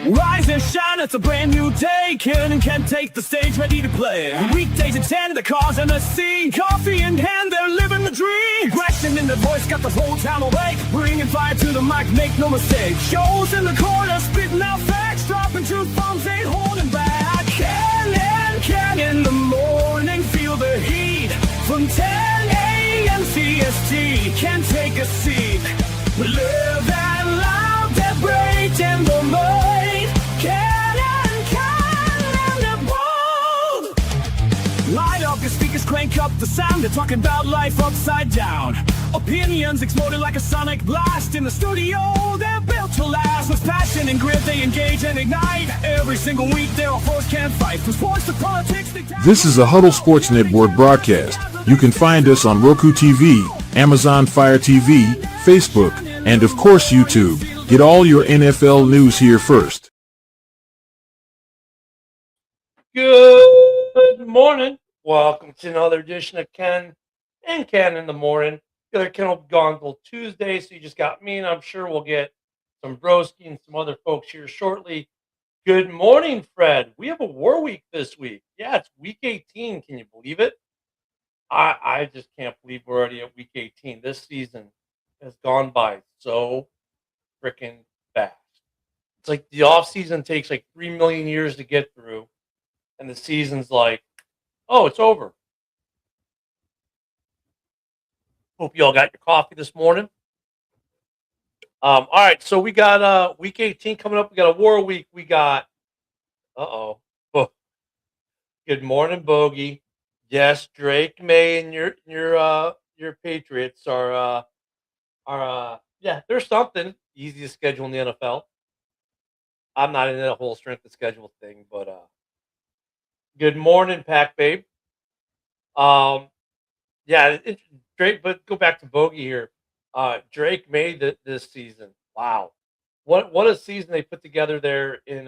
Rise and shine, it's a brand new day. Ken can take the stage, ready to play. Weekdays at 10, the cars and the scene. Coffee in hand, they're living the dream. Aggression in the voice, got the whole town awake. Bringing fire to the mic, make no mistake. Shows in the corner, spitting out facts. Dropping truth bombs, ain't holding back. Ken in the morning, feel the heat. From 10 a.m. CST, can take a seat. We live and love that break in the mind. Light up your speakers, crank up the sound. They're talking about life upside down. Opinions exploding like a sonic blast. In the studio, they're built to last. With passion and grit, they engage and ignite. Every single week, their foes can't fight. From sports to politics. This is a Huddle Sports Network broadcast. You can find us on Roku TV, Amazon Fire TV, Facebook, and of course YouTube. Get all your NFL news here first. Good morning. Welcome to another edition of Ken and Ken in the morning. The other Ken will be gone until Tuesday, so you just got me, and I'm sure we'll get some Broski and some other folks here shortly. Good morning, Fred. We have a war week this week. Yeah, it's week 18. Can you believe it? I just can't believe we're already at week 18. This season has gone by so freaking fast. It's like the off season takes like 3 million years to get through, and the season's like, oh, it's over. Hope you all got your coffee this morning. All right, so we got week 18 coming up. We got a war week. We got good morning, Bogey. Yes, Drake May and your Patriots are there's something. Easiest schedule in the NFL. I'm not in the whole strength of schedule thing, but good morning, Pack Babe. Drake, but go back to Bogey here. Drake made this season. Wow. What a season they put together there in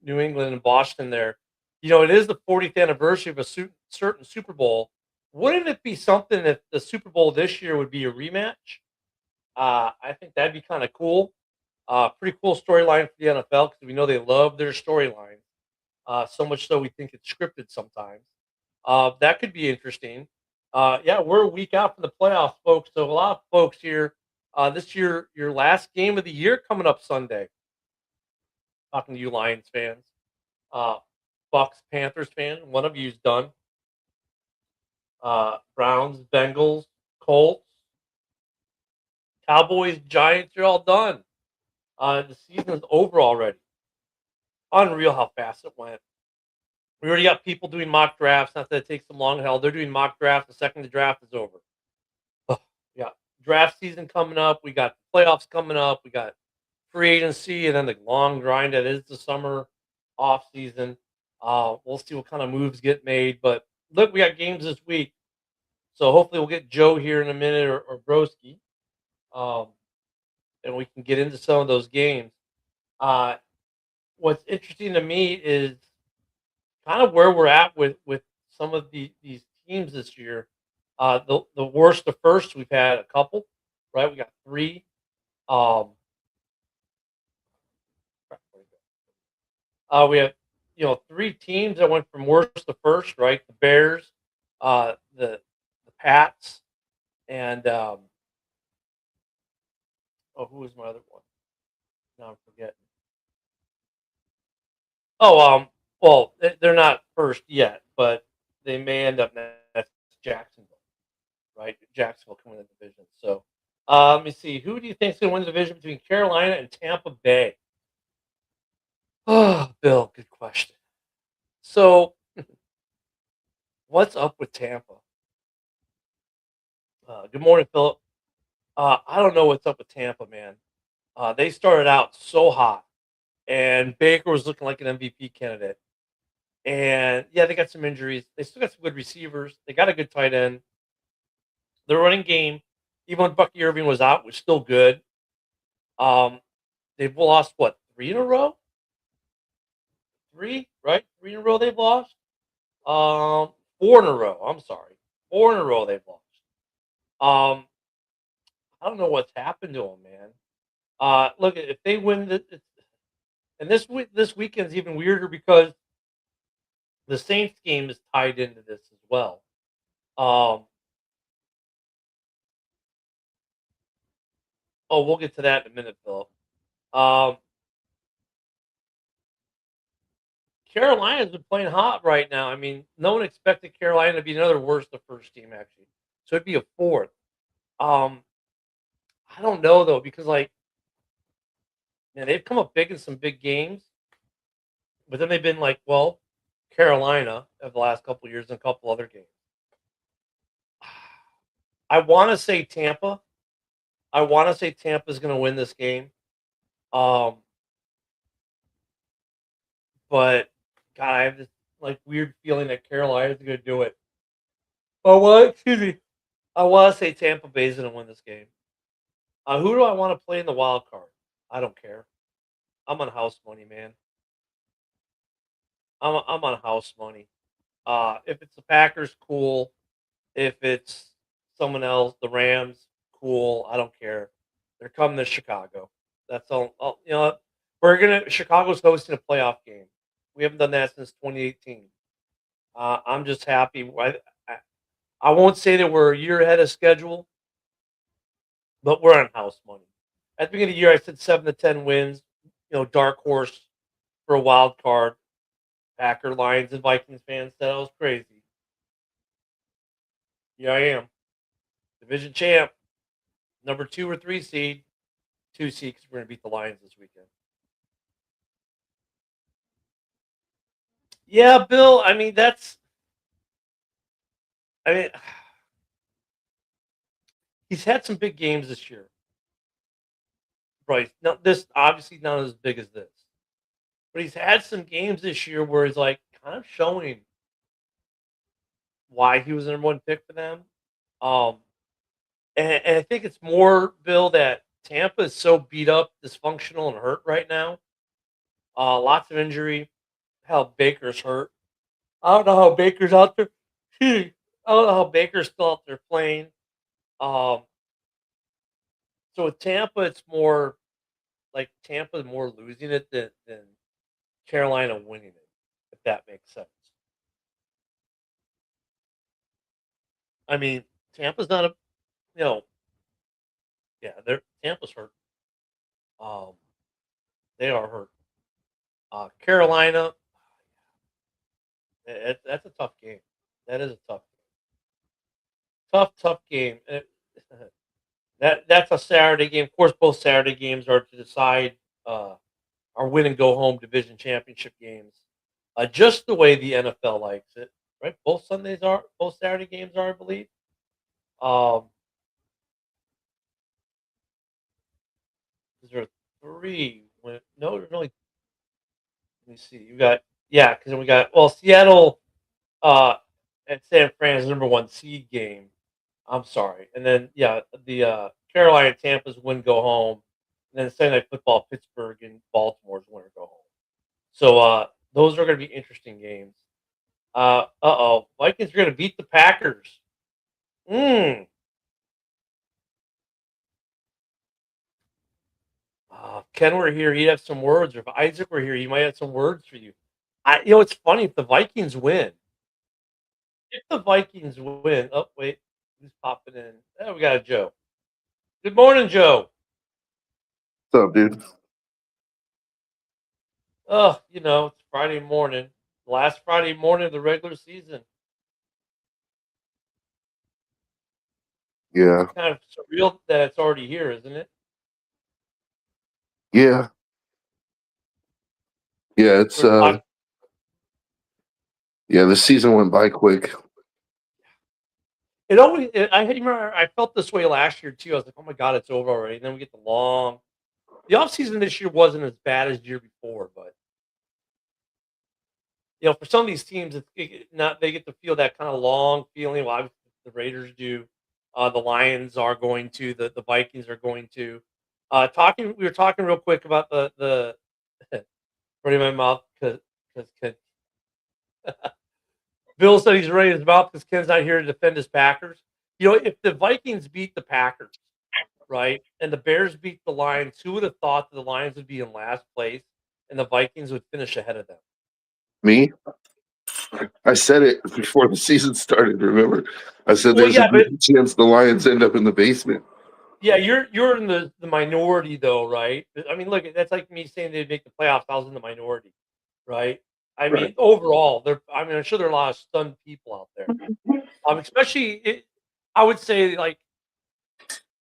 New England and Boston there. You know, it is the 40th anniversary of a certain Super Bowl. Wouldn't it be something if the Super Bowl this year would be a rematch? I think that'd be kind of cool. Pretty cool storyline for the NFL because we know they love their storyline. So much so we think it's scripted sometimes. That could be interesting. We're a week out from the playoffs, folks. So a lot of folks here. This year, your last game of the year coming up Sunday. Talking to you, Lions fans, Bucks, Panthers fan. One of you's done. Browns, Bengals, Colts, Cowboys, Giants. You're all done. The season is over already. Unreal how fast it went. We already got people doing mock drafts. Not that it takes them long. Hell, they're doing mock drafts the second the draft is over. Yeah, draft season coming up. We got playoffs coming up. We got free agency, and then the long grind that is the summer off season. We'll see what kind of moves get made. But look, we got games this week, so hopefully we'll get Joe here in a minute or Broski, and we can get into some of those games. What's interesting to me is kind of where we're at with some of these teams this year. The worst to first, we've had a couple, right? We got three. We have three teams that went from worst to first, right? The Bears, the Pats, and who was my other one? Now I'm forgetting. Well, they're not first yet, but they may end up next. Jacksonville, right? Jacksonville coming in the division. So let me see. Who do you think is going to win the division between Carolina and Tampa Bay? Oh, Bill, good question. So what's up with Tampa? Good morning, Philip. I don't know what's up with Tampa, man. They started out so hot, and Baker was looking like an MVP candidate. And yeah, they got some injuries. They still got some good receivers. They got a good tight end. Their running game, even when Bucky Irving was out, was still good. They've lost what, 3 in a row? 3, right? 3 in a row they've lost. 4 in a row. I'm sorry, 4 in a row they've lost. I don't know what's happened to them, man. Look, if they win, And this weekend's even weirder because the Saints game is tied into this as well. Um, we'll get to that in a minute, Philip. Um, Carolina's been playing hot right now. I mean, no one expected Carolina to be another worse the first team actually, so it'd be a fourth. Um, I don't know though because like man, they've come up big in some big games, but then they've been like, well, Carolina of the last couple of years and a couple other games. I want to say Tampa. I want to say Tampa's going to win this game. Um, but God, I have this like weird feeling that Carolina's going to do it. Oh, what? Excuse me. I want to say Tampa Bay's going to win this game. Who do I want to play in the wild card? I don't care. I'm on house money, man. I'm on house money. If it's the Packers, cool. If it's someone else, the Rams, cool. I don't care. They're coming to Chicago. That's all. You know, Chicago's hosting a playoff game. We haven't done that since 2018. I'm just happy. I won't say that we're a year ahead of schedule, but we're on house money. At the beginning of the year, I said 7 to 10 wins. You know, dark horse for a wild card. Packer, Lions, and Vikings fans said I was crazy. Here I am, division champ, number 2 or 3 seed, 2 seed because we're going to beat the Lions this weekend. Yeah, Bill. I mean, I mean, he's had some big games this year. Right. Now, this obviously not as big as this, but he's had some games this year where he's like kind of showing why he was the number 1 pick for them. Um, and I think it's more, Bill, that Tampa is so beat up, dysfunctional, and hurt right now. Lots of injury. Hell, Baker's hurt. I don't know how Baker's out there. I don't know how Baker's still out there playing. Um, so with Tampa, it's more like Tampa more losing it than Carolina winning it, if that makes sense. I mean, Tampa's not a, you know, yeah, they're Tampa's hurt. Um, they are hurt. Carolina, that's a tough game. That is a tough game. That's a Saturday game. Of course, both Saturday games are to decide our win and go home division championship games, just the way the NFL likes it. Right? Both Saturday games are, I believe. Um, is there 3? No, there's only. Let me see. You got because then we got Seattle uh, and San Fran's number 1 seed game. I'm sorry, and then the Carolina Tampa's win go home, and then Sunday Night Football Pittsburgh and Baltimore's win or go home. So those are going to be interesting games. Vikings are going to beat the Packers. If Ken were here, he'd have some words. Or if Isaac were here, he might have some words for you. It's funny if the Vikings win. If the Vikings win, oh wait, who's popping in? Oh, we got a Joe. Good morning, Joe. What's up, dude? Oh, it's Friday morning, last Friday morning of the regular season. Yeah, It's kind of surreal that it's already here, isn't it? yeah, yeah. It's We're talking, yeah. The season went by quick. I remember I felt this way last year too. I was like, oh my god, it's over already. And then we get the offseason this year wasn't as bad as the year before, but for some of these teams, they get to feel that kind of long feeling. Well, obviously the Raiders do. The Lions are going to. The Vikings are going to. We were talking real quick about the running my mouth because Bill said he's running his mouth because Ken's not here to defend his Packers. If the Vikings beat the Packers, right, and the Bears beat the Lions, who would have thought that the Lions would be in last place and the Vikings would finish ahead of them. Me? I said it before the season started, remember? I said Well, there's yeah, a good chance the Lions end up in the basement. Yeah, you're in the minority though, right? I mean, look, that's like me saying they'd make the playoffs. I was in the minority, right? I mean, Right. overall, I'm sure there are a lot of stunned people out there. I would say, like,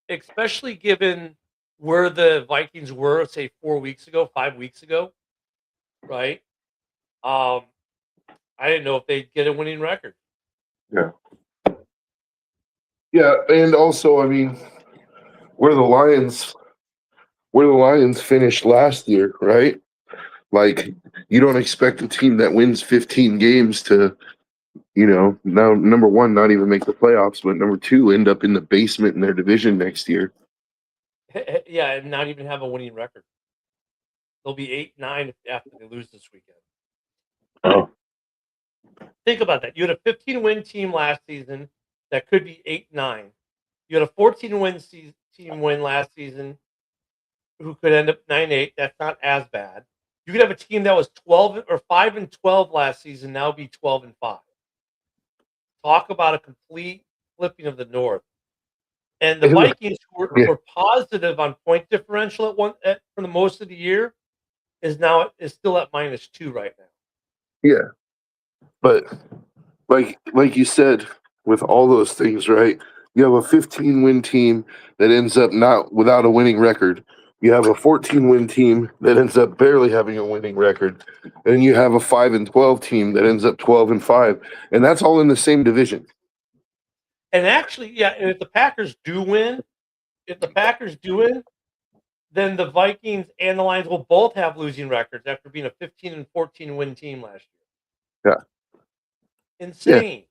especially given where the Vikings were, say 4 weeks ago, 5 weeks ago, right? Um, I didn't know if they'd get a winning record. Yeah. Yeah, and also, I mean, where the Lions finished last year, right? Like, you don't expect a team that wins 15 games to, now number one, not even make the playoffs, but number two, end up in the basement in their division next year. Yeah, and not even have a winning record. They'll be 8-9 after they lose this weekend. Oh. Think about that. You had a 15-win team last season that could be 8-9. You had a 14-win team win last season who could end up 9-8. That's not as bad. You could have a team that was 12 or 5-12 last season now be 12-5. Talk about a complete flipping of the North. And the Vikings were positive on point differential for the most of the year is still at -2 right now. Yeah. But like you said, with all those things, right? You have a 15-win team that ends up not without a winning record. You have a 14-win team that ends up barely having a winning record. And you have a 5-12 team that ends up 12-5. And that's all in the same division. And actually, yeah, and if the Packers do win, then the Vikings and the Lions will both have losing records after being a 15 and 14 win team last year. Yeah. Insane.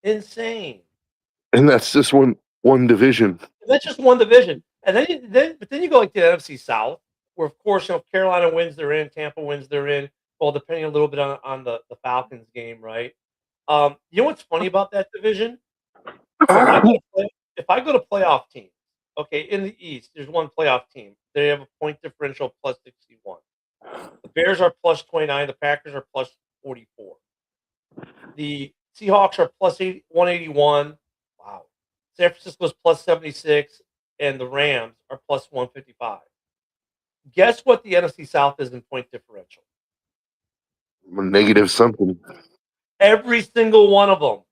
Yeah. Insane. And that's just one division. That's just one division. And then you go like the NFC South, where of course, if Carolina wins, they're in, Tampa wins, they're in. Well, depending a little bit on the Falcons game, right? You know what's funny about that division? If I go to playoff teams, okay, in the East, there's one playoff team. They have a point differential plus 61. The Bears are plus 29. The Packers are plus 44. The Seahawks are plus 181. Wow. San Francisco's plus 76. And the Rams are plus 155. Guess what the NFC South is in point differential? Negative something. Every single one of them.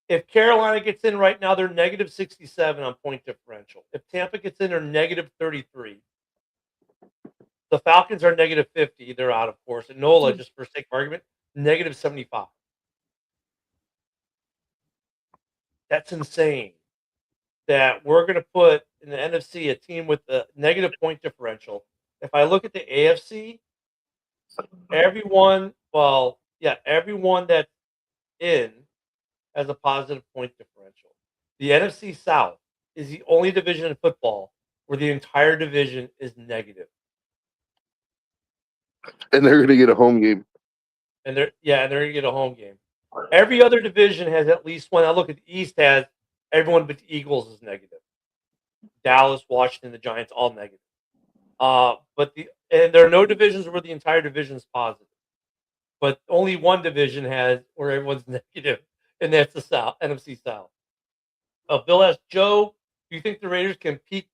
If Carolina gets in right now, they're negative 67 on point differential. If Tampa gets in, they're negative 33. The Falcons are negative 50. They're out, of course. And NOLA, just for sake of argument, negative 75. That's insane. That we're going to put in the NFC a team with a negative point differential. If I look at the AFC, everyone that's in has a positive point differential. The NFC South is the only division in football where the entire division is negative. And they're going to get a home game. And they're going to get a home game. Every other division has at least one. I look at the East has everyone but the Eagles is negative. Dallas, Washington, the Giants, all negative. And there are no divisions where the entire division is positive. But only one division has where everyone's negative, and that's the South, NFC South. Bill asked Joe, do you think the Raiders can Pete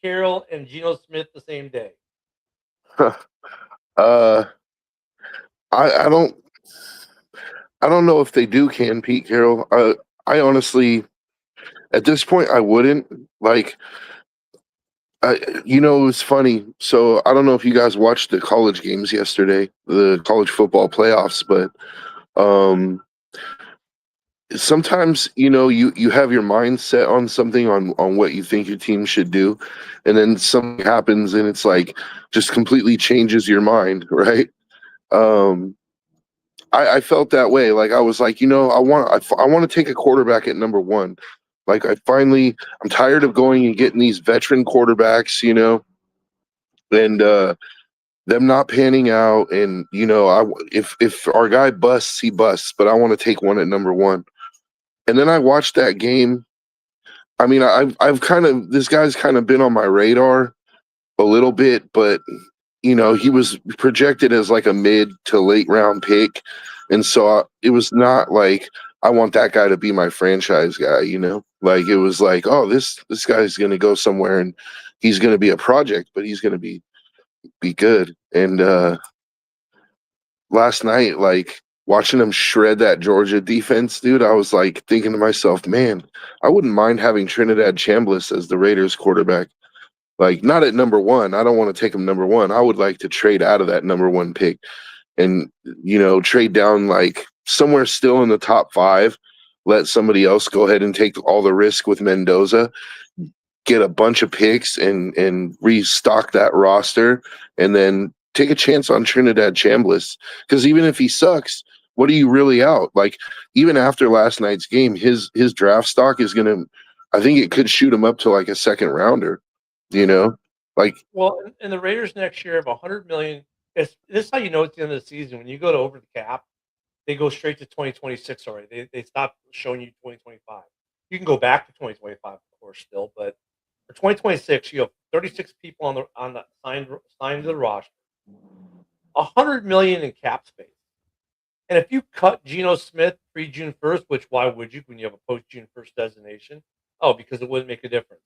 Carroll and Geno Smith the same day? I don't know if they can Pete Carroll. I honestly, at this point, I wouldn't. Like, it's funny. So I don't know if you guys watched the college games yesterday, the college football playoffs, but sometimes, you have your mind set on something on what you think your team should do. And then something happens and it's like just completely changes your mind. Right. I felt that way. Like I was like, I want to take a quarterback at number one. Like I'm tired of going and getting these veteran quarterbacks, and them not panning out. And if our guy busts, he busts. But I want to take one at number one. And then I watched that game. I mean, this guy's kind of been on my radar a little bit, but he was projected as like a mid to late round pick. And so it was not like I want that guy to be my franchise guy, Like it was like, oh, this guy's going to go somewhere and he's going to be a project, but he's going to be good. And last night, like watching him shred that Georgia defense, dude, I was like thinking to myself, man, I wouldn't mind having Trinidad Chambliss as the Raiders quarterback. Like not at number one. I don't want to take him number one. I would like to trade out of that number one pick and, trade down like somewhere still in the top 5. Let somebody else go ahead and take all the risk with Mendoza, get a bunch of picks and restock that roster, and then take a chance on Trinidad Chambliss. Because even if he sucks, what are you really out? Like even after last night's game, his draft stock is gonna, I think it could shoot him up to like a second rounder. Like and the Raiders next year have $100 million. This is how you know it's the end of the season. When you go to over the cap, they go straight to 2026 already. They stop showing you 2025. You can go back to 2025, of course, still, but for 2026, you have 36 people on the signed to the roster, $100 million in cap space. And if you cut Geno Smith pre-June 1st, which why would you when you have a post-June 1st designation? Oh, because it wouldn't make a difference.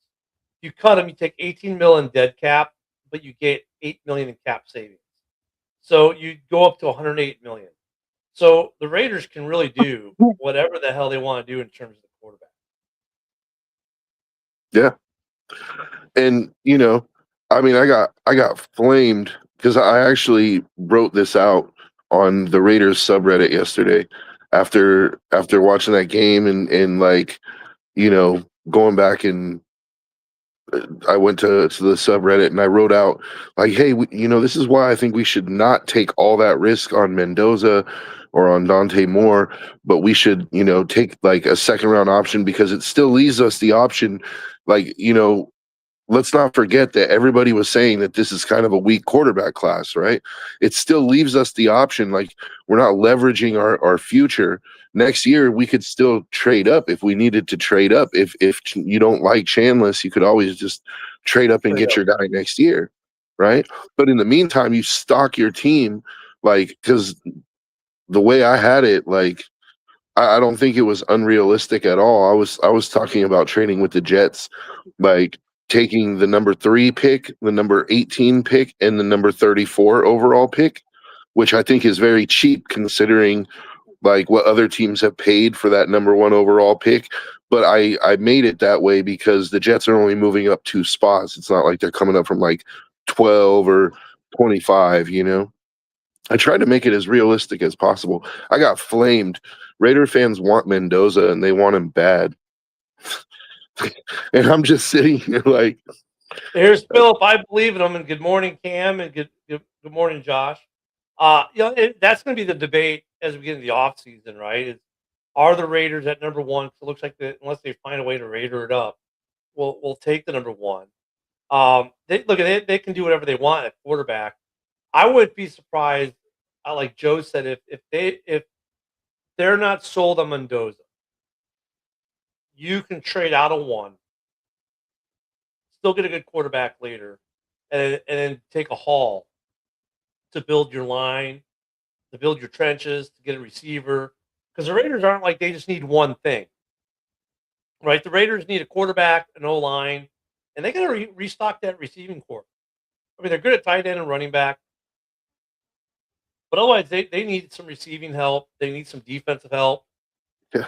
If you cut him, you take $18 million dead cap, but you get $8 million in cap savings. So you go up to $108 million. So the Raiders can really do whatever the hell they want to do in terms of the quarterback. Yeah. And, I got flamed because I actually wrote this out on the Raiders subreddit yesterday after watching that game and like, going back and I went to the subreddit and I wrote out like, hey, this is why I think we should not take all that risk on Mendoza or on Dante Moore, but we should, take like a second round option because it still leaves us the option. Like, let's not forget that everybody was saying that this is kind of a weak quarterback class, right? It still leaves us the option. Like we're not leveraging our future. Next year, we could still trade up if we needed to trade up. If you don't like Chambliss, you could always just trade up and get your guy next year, right? But in the meantime, you stock your team, like, because the way I had it, like, I don't think it was unrealistic at all. I was talking about trading with the Jets, like taking the number 3 pick, the number 18 pick, and the number 34 overall pick, which I think is very cheap considering like what other teams have paid for that number 1 overall pick. But I made it that way because the Jets are only moving up 2 spots. It's not like they're coming up from like 12 or 25, I tried to make it as realistic as possible. I got flamed. Raider fans want Mendoza and they want him bad. And I'm just sitting here like, here's Philip. I believe in him. And good morning, Cam, and good morning, Josh. That's going to be the debate as we get into the off season, right? Are the Raiders at number 1? So it looks like unless they find a way to Raider it up, we'll take the number 1. They can do whatever they want at quarterback. I wouldn't be surprised, like Joe said, if they're not sold on Mendoza, you can trade out of 1, still get a good quarterback later, and then take a haul to build your line, to build your trenches, to get a receiver. Because the Raiders aren't like they just need one thing, right? The Raiders need a quarterback, an O-line, and they got to restock that receiving corps. I mean, they're good at tight end and running back. But otherwise, they need some receiving help. They need some defensive help. Yeah.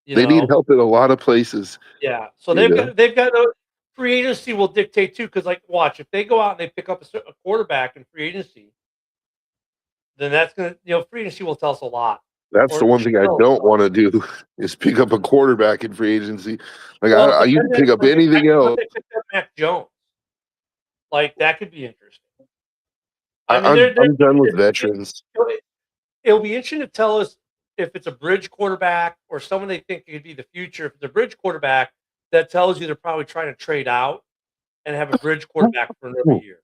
They need help in a lot of places. Yeah. So they've got free agency will dictate too. Because like, watch, if they go out and they pick up a quarterback in free agency, then that's gonna free agency will tell us a lot. That's the one thing I don't want to do is pick up a quarterback in free agency. Like I you can pick up anything else. They pick up Mac Jones. Like that could be interesting. I'm done with veterans. It'll be interesting to tell us if it's a bridge quarterback or someone they think could be the future. If it's a bridge quarterback, that tells you they're probably trying to trade out and have a bridge quarterback for another year,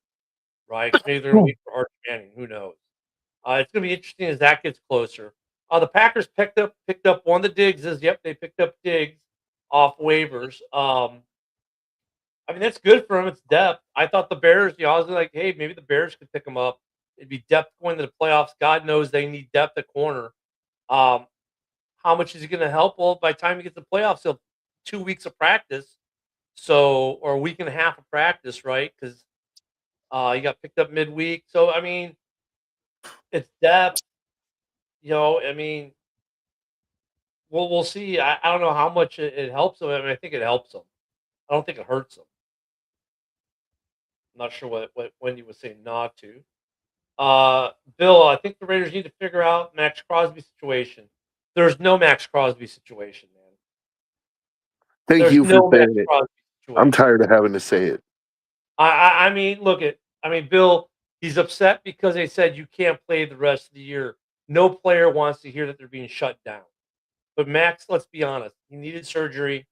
right? Maybe they're waiting for Arch Manning. Who knows? It's going to be interesting as that gets closer. The Packers picked up one of the Diggses. Yep, they picked up Diggs off waivers. I mean, that's good for him. It's depth. I thought the Bears, I was like, hey, maybe the Bears could pick him up. It'd be depth going to the playoffs. God knows they need depth at corner. Um, how much is he going to help? Well, by the time he gets to the playoffs, he'll 2 weeks of practice. So, or a week and a half of practice, right? Because he got picked up midweek. So, I mean, it's depth. I mean, we'll see. I don't know how much it helps him. I mean, I think it helps him. I don't think it hurts him. I'm not sure what Wendy was saying not to. Bill, I think the Raiders need to figure out Max Crosby situation. There's no Max Crosby situation, man. Thank There's you for no Max saying it. Crosby I'm situation. tired of having to say it. I mean, Bill, he's upset because they said you can't play the rest of the year. No player wants to hear that they're being shut down. But Max, let's be honest, he needed surgery.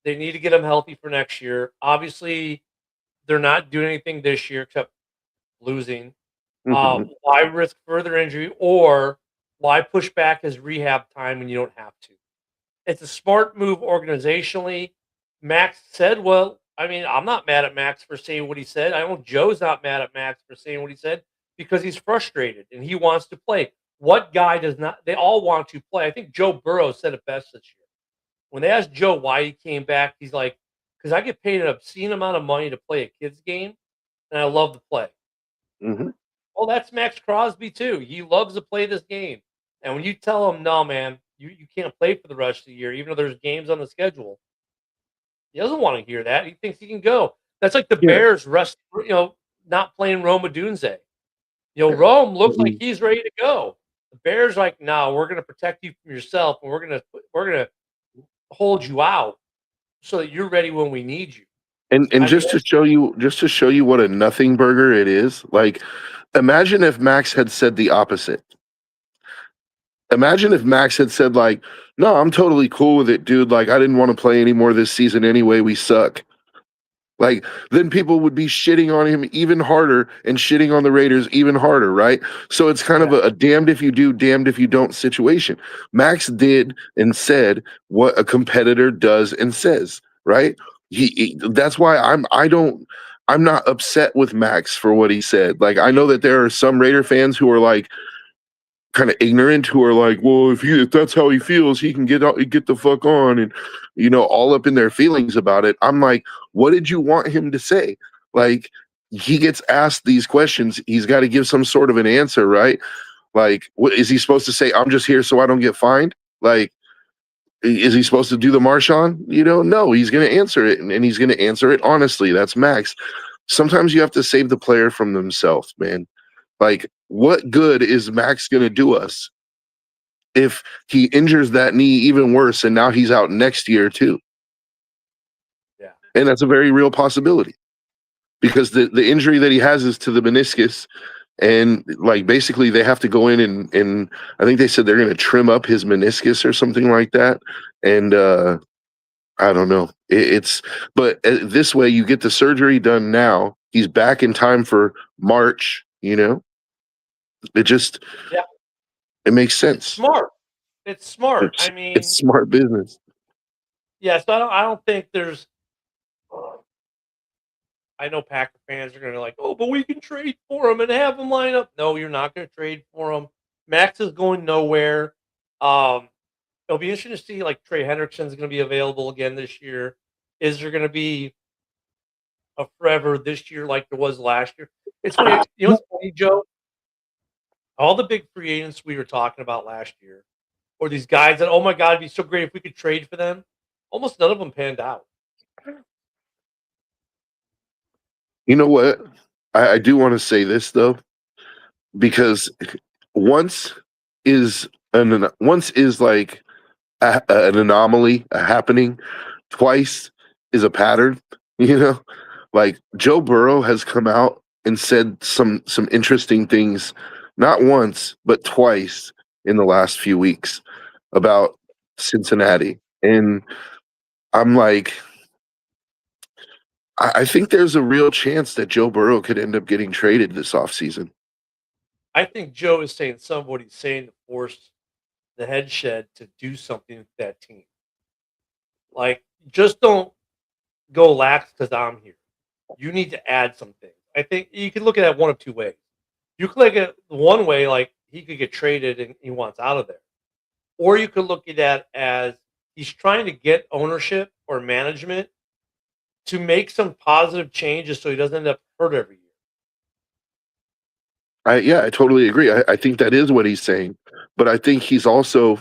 They need to get him healthy for next year. Obviously, they're not doing anything this year except losing. Mhm. Why risk further injury or why push back his rehab time when you don't have to? It's a smart move organizationally. Max said, well, I mean, I'm not mad at Max for saying what he said. I know Joe's not mad at Max for saying what he said because he's frustrated and he wants to play. What guy does not? They all want to play. I think Joe Burrow said it best this year. When they asked Joe why he came back, he's like, because I get paid an obscene amount of money to play a kid's game and I love to play. Mhm. Well, that's Max Crosby too. He loves to play this game. And when you tell him, no, man, you can't play for the rest of the year, even though there's games on the schedule, he doesn't want to hear that. He thinks he can go. That's like the Yeah. Bears not playing Rome Odunze. Rome looks like Mhm. he's ready to go. The Bears like, no, we're gonna protect you from yourself and we're gonna hold you out so that you're ready when we need you. And I mean, just to show you what a nothing burger it is, like imagine if Max had said the opposite. Imagine if Max had said like, "No, I'm totally cool with it, dude. Like I didn't want to play anymore this season anyway. We suck." Like then people would be shitting on him even harder and shitting on the Raiders even harder, right? So it's kind yeah, of a damned if you do, damned if you don't situation. Max did and said what a competitor does and says, right? That's why I'm not upset with Max for what he said. Like I know that there are some Raider fans who are like kind of ignorant who are like, well, if that's how he feels, he can get the fuck on, and all up in their feelings about it. I'm like, what did you want him to say? Like, he gets asked these questions, he's got to give some sort of an answer, right? Like, what is he supposed to say? I'm just here so I don't get fined. Like, is he supposed to do the Marshawn? No, he's going to answer it, and he's going to answer it honestly. That's Max. Sometimes you have to save the player from themselves, man. Like, what good is Max going to do us if he injures that knee even worse and now he's out next year too? yeah. And that's a very real possibility because the injury that he has is to the meniscus. And like basically they have to go in and I think they said they're going to trim up his meniscus or something like that. And I don't know. But this way you get the surgery done now. He's back in time for March. It just Yeah. it makes It's sense. smart. It's smart. I It's mean, smart business. yeah, so I don't think there's I know Packer fans are gonna like, oh, but we can trade for him and have him line up. No, you're not gonna trade for him. Max is going nowhere. Um, it'll be interesting to see like Trey Hendrickson's gonna be available again this year. Is there gonna be a forever this year like there was last year? It's funny, what's funny, Joe? All the big free agents we were talking about last year, or these guys that, oh my God, it'd be so great if we could trade for them. Almost none of them panned out. You know what? I do want to say this though, because once once is like an anomaly, a happening. Twice is a pattern. You know, like Joe Burrow has come out and said some interesting things, not once but twice in the last few weeks about Cincinnati, and I'm like, I think there's a real chance that Joe Burrow could end up getting traded this offseason. I think Joe is saying some of what he's saying to force the head shed to do something with that team. Like, just don't. go lax because I'm here. You need to add some things. I think you can look at it one of two ways. You could look at it one way, like he could get traded and he wants out of there. Or you could look at that as he's trying to get ownership or management to make some positive changes so he doesn't end up hurt every year. I totally agree. I think that is what he's saying, but I think he's also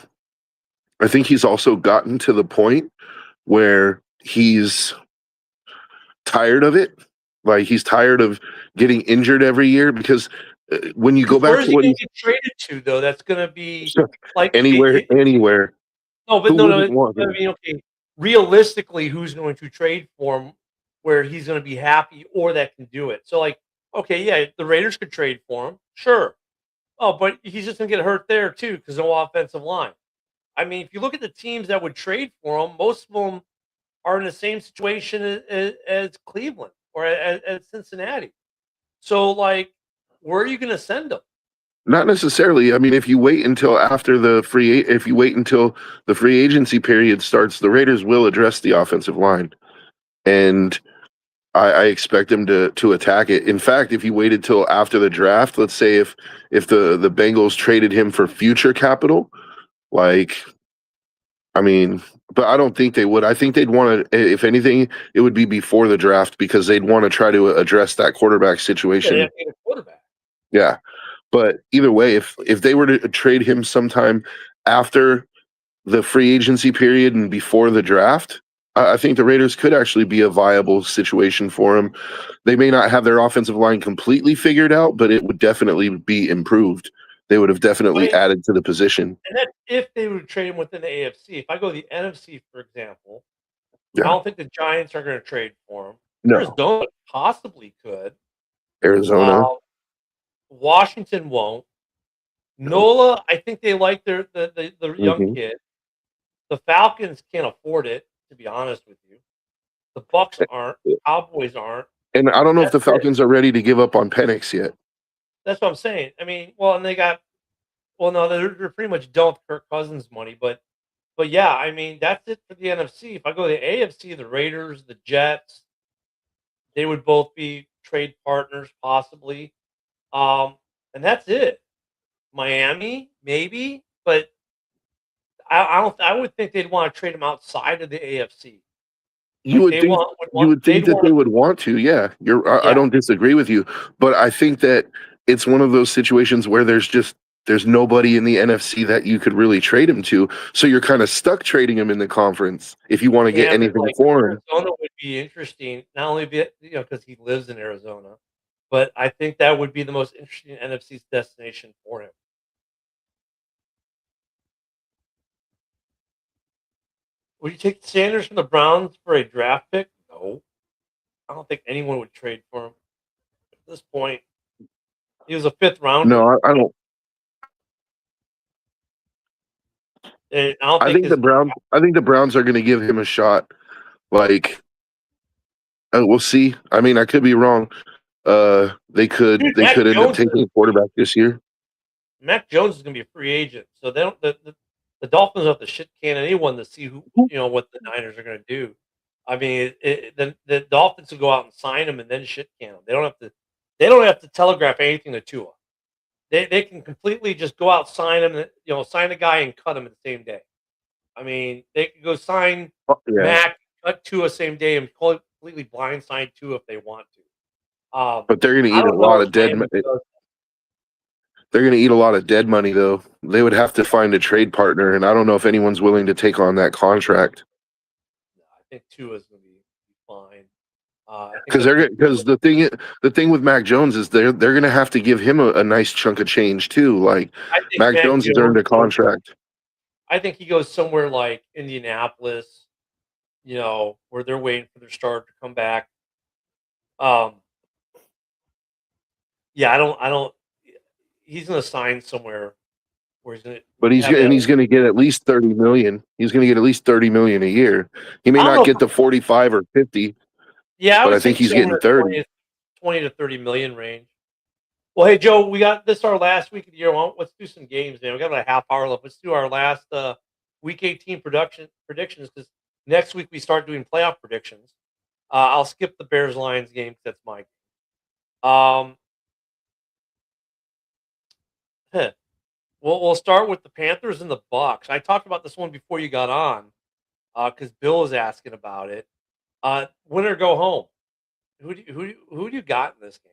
gotten to the point where he's tired of it. Like he's tired of getting injured every year because when you go back Where's to he what going he's to get traded to, though? That's going to be like anywhere. No, but Who no, wouldn't want I him? mean, okay. Realistically, who's going to trade for him where he's going to be happy or that can do it? So, like, okay, yeah, the Raiders could trade for him, sure. Oh, but he's just going to get hurt there too because no offensive line. I mean, if you look at the teams that would trade for him, most of them are in the same situation as Cleveland or as Cincinnati. So, like, where are you going to send him? Not necessarily. I mean, if you wait until the free agency period starts, the Raiders will address the offensive line, and I expect them to attack it. In fact, if you waited till after the draft, let's say if the Bengals traded him for future capital, like, I mean, but I don't think they would. I think they'd want to. If anything, it would be before the draft because they'd want to try to address that quarterback Yeah, situation. they have to get a quarterback. Yeah. But either way, if they were to trade him sometime after the free agency period and before the draft, I think the Raiders could actually be a viable situation for him. They may not have their offensive line completely figured out, but it would definitely be improved. They would have definitely Right. added to the position. And that's if they would trade him within the AFC. If I go to the NFC, for example, I Yeah. don't think the Giants are going to trade for him. No. Arizona possibly could. Arizona. Washington won't. NOLA, I think they like the young Mhm. kid. The Falcons can't afford it, to be honest with you. The Bucks aren't. The Cowboys aren't. And I don't know if the That's it. Falcons are ready to give up on Penix yet. That's what I'm saying. I mean, well, and they got no, they're pretty much done with Kirk Cousins' money, but yeah, I mean, that's it for the NFC. If I go to the AFC, the Raiders, the Jets, they would both be trade partners possibly. And that's it. Miami, maybe, but I don't. I would think they'd want to trade him outside of the AFC. You Like would they think you would think they'd that want they would want to. Yeah, I yeah. don't disagree with you, but I think that it's one of those situations where there's nobody in the NFC that you could really trade him to, so you're kind of stuck trading him in the conference if you want to get Yeah, but anything like for him. Arizona would be interesting, not only because he lives in Arizona, but I think that would be the most interesting NFC destination for him. Would you take Sanders from the Browns for a draft pick? No. I don't think anyone would trade for him at this point. He was a fifth rounder. No, I don't. And I don't I think think the Browns are going to give him a shot. Like, we'll see. I mean, I could be wrong. They could Dude, end up Jones taking a quarterback this year. Mac Jones is going to be a free agent, so they don't. The Dolphins have to shit can anyone to see what the Niners are going to do. I mean, the Dolphins will go out and sign him and then shit can him. They don't have to. They don't have to telegraph anything to Tua. They can completely just go out, sign him, sign a guy and cut him the same day. I mean, they could go sign Yeah. Mac, cut Tua same day, and completely blindside Tua if they want to. But they're going to I eat a don't know lot if of dead. Miami does. They're going to eat a lot of dead money, though. They would have to find a trade partner, and I don't know if anyone's willing to take on that contract. I think Tua is going to be fine. Because the thing with Mac Jones is they're going to have to give him a nice chunk of change too. Like I think Mac Jones has earned a contract. I think he goes somewhere like Indianapolis, where they're waiting for their starter to come back. Yeah, I don't. He's going to sign somewhere where he's going to. But he's going to get at least $30 million. He's going to get at least $30 million a year. He may not get the 45 or 50. Yeah, but I think he's getting 30. 20 to 30 million range. Well, hey Joe, we got this our last week of the year. Let's do some games, man. We got about a half hour left. Let's do our last week 18 predictions because next week we start doing playoff predictions. I'll skip the Bears Lions game 'cause that's my game. Huh. We'll start with the Panthers and the Bucks. I talked about this one before you got on, because Bill was asking about it. Win or go home. Who do you got in this game?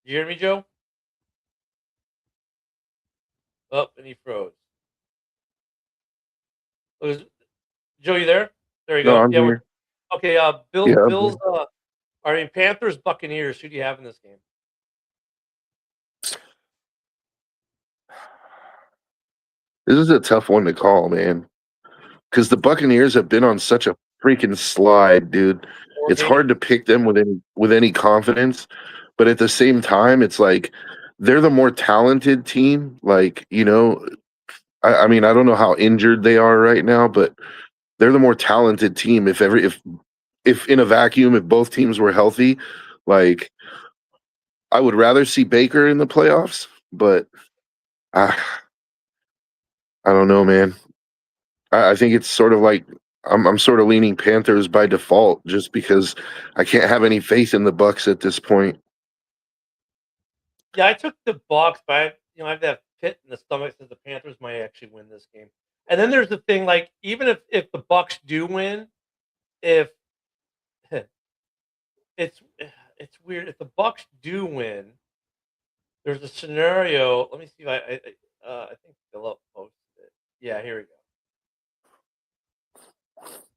You hear me, Joe? Oh, and he froze. Joe, you there? There you No, go. I'm Yeah, here. okay. Yeah, I'm Bill's. here. Panthers, Buccaneers. Who do you have in this game? This is a tough one to call, man, because the Buccaneers have been on such a freaking slide, dude. Four It's hard games. to pick them with any confidence, but at the same time, it's like they're the more talented team. Like, I mean, I don't know how injured they are right now, but they're the more talented team. If in a vacuum, if both teams were healthy, like I would rather see Baker in the playoffs, but I, I don't know, man. I think it's sort of like I'm sort of leaning Panthers by default just because I can't have any faith in the Bucks at this point. Yeah, I took the Bucks, but I have that pit in the stomach says the Panthers might actually win this game. And then there's the thing, like even if the Bucks do win, if it's it's weird if the Bucks do win, there's a scenario. Let me see if I think Philip posted it. Yeah, here we go.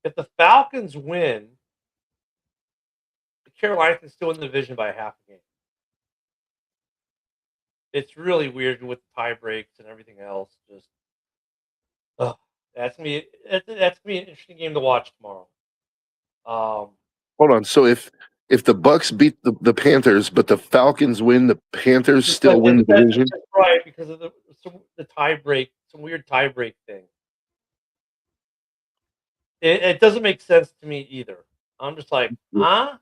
If the Falcons win, the Carolina can still win the division by a half a game. It's really weird with the tie breaks and everything else. Just ugh, that's gonna be an interesting game to watch tomorrow. Hold on. So if the Bucks beat the Panthers, but the Falcons win, the Panthers still win the division. That's right because of the tie break, some weird tie break thing. It doesn't make sense to me either. I'm just like, huh?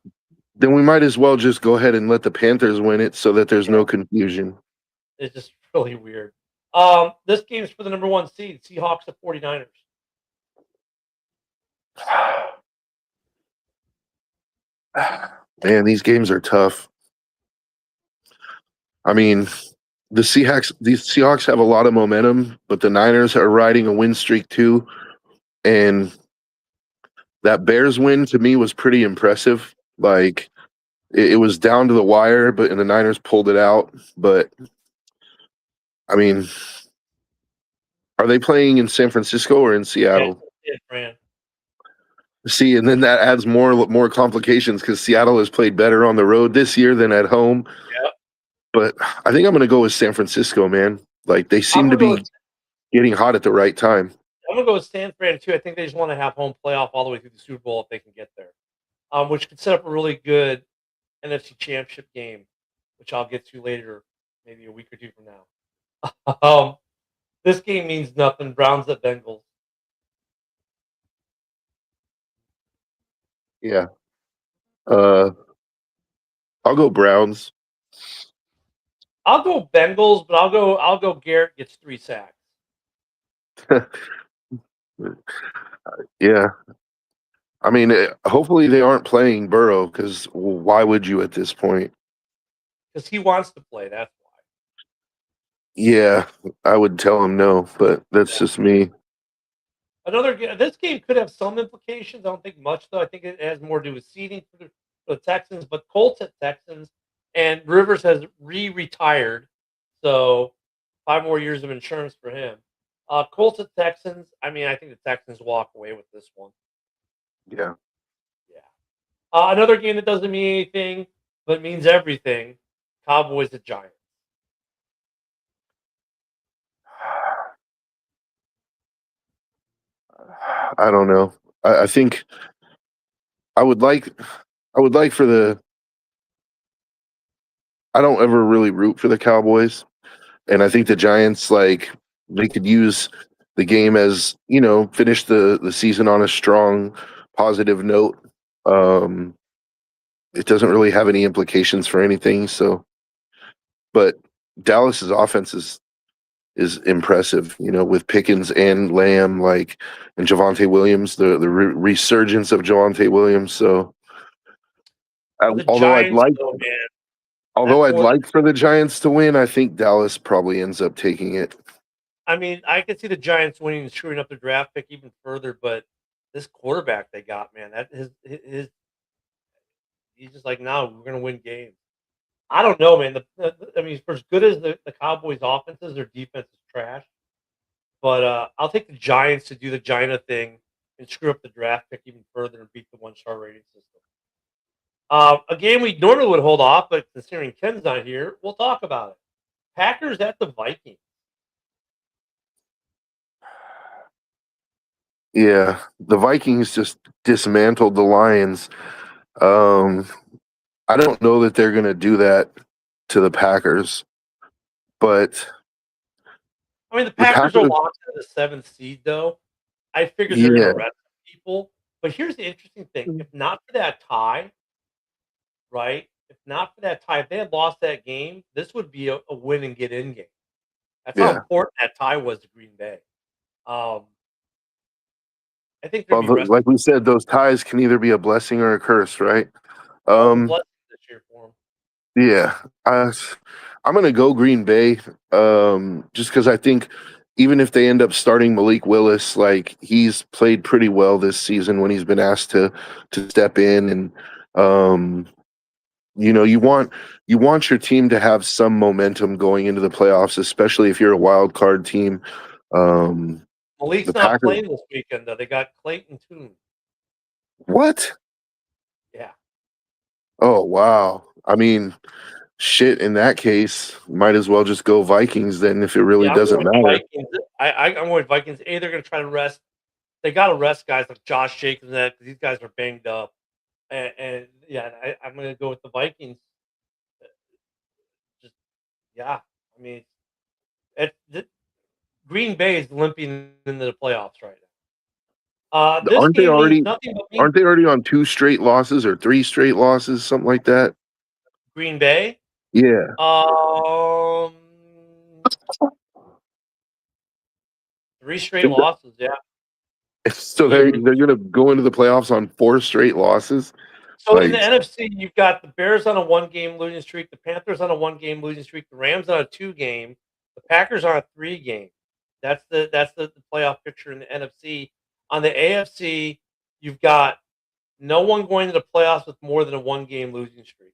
Then we might as well just go ahead and let the Panthers win it so that there's no confusion. It's just really weird. This game's for the number one seed, Seahawks at 49ers. Man, these games are tough. I mean, these Seahawks have a lot of momentum, but the Niners are riding a win streak too. And that Bears win to me was pretty impressive. Like it was down to the wire, and the Niners pulled it out. But I mean, are they playing in San Francisco or in Seattle? Yeah, Fran. See, and then that adds more complications because Seattle has played better on the road this year than at home. Yeah. But I think I'm going to go with San Francisco, man. Like they seem to be getting hot at the right time. I'm gonna go with San Fran too. I think they just want to have home playoff all the way through the Super Bowl if they can get there, which could set up a really good NFC Championship game, which I'll get to later, maybe a week or two from now. This game means nothing. Browns at Bengals. Yeah. I'll go Browns. I'll go Bengals, but I'll go Garrett gets 3 sacks. Yeah. I mean, hopefully they aren't playing Burrow because why would you at this point? Because he wants to play. That's why. Yeah, I would tell him no, but that's just me. This game could have some implications. I don't think much though. I think it has more to do with seeding for the Texans, but Colts at Texans, and Rivers has retired, so 5 more years of insurance for him. Colts at Texans. I mean, I think the Texans walk away with this one. Yeah. Yeah. Another game that doesn't mean anything but means everything. Cowboys at Giants. I don't know. I think I would like for the. I don't ever really root for the Cowboys, and I think the Giants they could use the game as finish the season on a strong, positive note. It doesn't really have any implications for anything. So, but Dallas's offense is is impressive. You know, with Pickens and Lamb, like, and Javonte Williams, the resurgence of Javonte Williams. So, The although I'd Giants, like, though, man, although that I'd fourth. like for the Giants to win, I think Dallas probably ends up taking it. I mean, I could see the Giants winning and screwing up the draft pick even further, but this quarterback they got, man, that his he's just like, no, we're gonna win games. I don't know, man. I mean, for as good as the Cowboys' offenses, their defense is trash. But I'll take the Giants to do the Giant thing and screw up the draft pick even further and beat the one-star rating system. A game we normally would hold off, but considering Ken's not here, we'll talk about it. Packers at the Vikings. Yeah, the Vikings just dismantled the Lions. I don't know that they're going to do that to the Packers, but I mean, the the Packers are Packers, locked in the seventh seed, though. I figured they're going yeah, to rest people. But here's the interesting thing: if not for that tie, right? If not for that tie, if they had lost that game, this would be a win and get in game. That's how yeah. important that tie was to Green Bay. Um, I think there'd Well, be rest like we said, those ties can either be a blessing or a curse, right? all the Um, blessings this year for them. yeah, I'm going to go Green Bay, just because I think even if they end up starting Malik Willis, like, he's played pretty well this season when he's been asked to step in, and you know, you want your team to have some momentum going into the playoffs, especially if you're a wild card team. Um, Malik's the not Packers, playing this weekend, though. They got Clayton Tune. what? Yeah. Oh wow! I mean, shit. In that case, might as well just go Vikings then, if it really Yeah, I'm doesn't going with the matter. Vikings. I'm going with Vikings. A, they're going to try to rest. They got to rest guys like Josh Jacobs and that, 'cause these guys are banged up. And yeah, I'm going to go with the Vikings. Just yeah, I mean, the Green Bay is limping into the playoffs right now. This Aren't they game means already? nothing but means Aren't they already on 2 straight losses or 3 straight losses, something like that? Green Bay. Yeah. Um, 3 straight losses. Yeah. So they're gonna go into the playoffs on 4 straight losses. So in Like, the NFC, you've got the Bears on a 1-game losing streak, the Panthers on a 1-game losing streak, the Rams on a 2-game, the Packers on a 3-game. That's the playoff picture in the NFC. On the AFC, you've got no one going to the playoffs with more than a 1-game losing streak.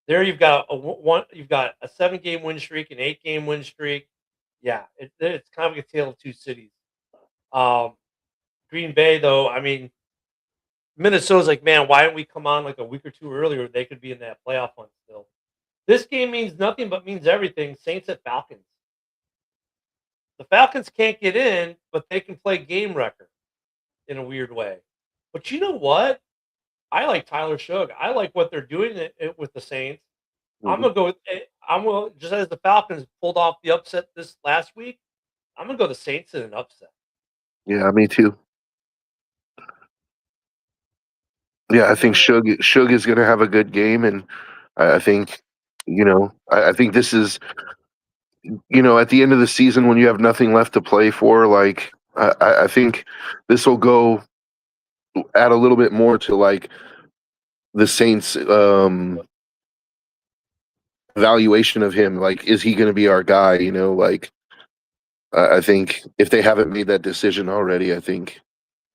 There you've got you've got a 7-game win streak, an 8-game win streak. Yeah, it's kind of a tale of two cities. Um, Green Bay, though, I mean, Minnesota's like, man, why didn't we come on like a week or two earlier? They could be in that playoff hunt still. This game means nothing but means everything. Saints at Falcons. The Falcons can't get in, but they can play game record in a weird way. But you know what? I like Tyler Shug. I like what they're doing with the Saints. I'm gonna go with. I'm gonna just as the Falcons pulled off the upset this last week. I'm gonna go the Saints in an upset. yeah, me too. Yeah, I think Shug is gonna have a good game, and I think, you know, I think this is, you know, at the end of the season when you have nothing left to play for, like, I think this will go add a little bit more to, like, the Saints evaluation of him. Like, is he going to be our guy? You know, like, I think if they haven't made that decision already, I think.